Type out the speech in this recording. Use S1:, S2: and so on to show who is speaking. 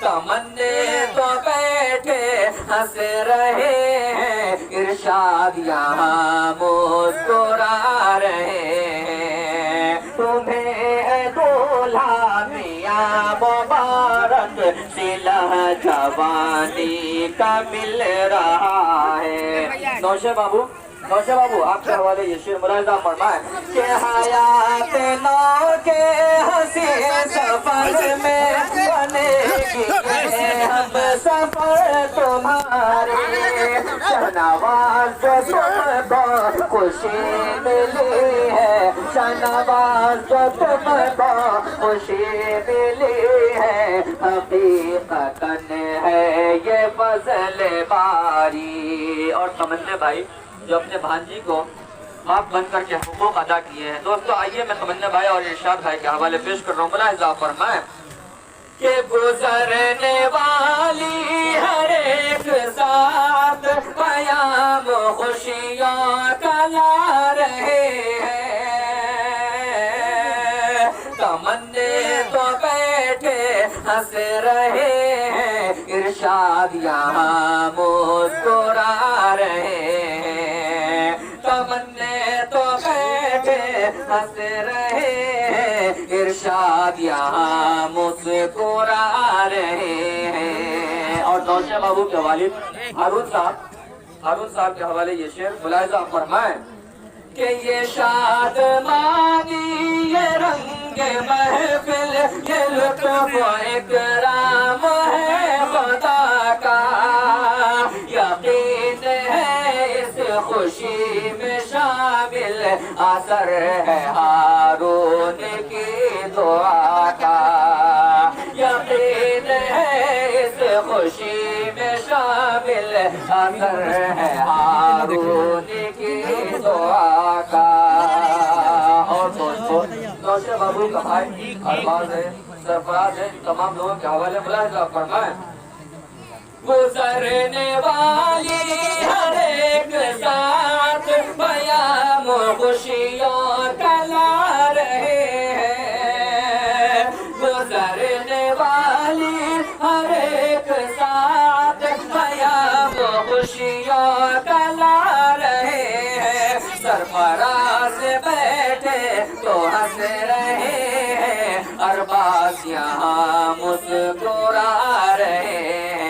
S1: تمنے تو بیٹھے ہنس رہے ہیں، ارشاد یہاں مسکرا رہے ہیں۔ تمہیں اے دولہا میاں مبارک، صلہ جوانی کا مل رہا ہے۔ نوشے بابو آپ کے حوالے یہ شعر ملاحظہ فرمائیں کہ حیات نو کے ہنسی سفر میں بنے گی ہم سفر تمہارے، شہنواز جو تم کو خوشی ملی ہے، شہنواز جو تم کو خوشی ملی ہے، حقیقتاً ہے یہ فضل باری۔ اور تمنے بھائی جو اپنے بھانجی کو باپ بن کر کے حقوق ادا کیے ہیں، دوستو آئیے میں تمنا بھائی اور ارشاد بھائی کے حوالے پیش کر رہا ہوں، ملاحظہ فرمائیں کہ گزرنے والی ہر ایک ساتھ پیام خوشیوں کا لا رہے ہیں، تمنے تو بیٹھے ہنس رہے ہیں، ارشاد یہاں مسکرا رہے ہیں، تمنے تو بیٹھے ہنس رہے ہیں، ارشاد یہاں مسکرا رہے ہیں۔ اور نوشے بابو کے والد ہارون صاحب کے حوالے یہ شعر ملاحظہ فرمائیں کہ یہ شادمانی یہ رنگ محفل یہ لطف و اکرام ہے خدا کا، یقین ہے اس خوشی میں شامل اثر ہے ہارون کی دعا کا، یقین ہے اس خوشی میں شامل اثر ہے ہارون کی دعا کا۔ اور دوستو نوشے بابو کا بھائی ارباز ہے، سرفراز ہے، تمام لوگوں کے حوالے ملاحظہ فرمائیں گزرنے والی ہر ایک ساتھ پیام خوشیوں کا لا رہے ہیں، گزرنے والی ہر ایک ساتھ پیام خوشیوں کا لا رہے ہیں، سرفراز بیٹھے تو ہنس رہے ہیں، ارباز یہاں مسکرا رہے ہیں۔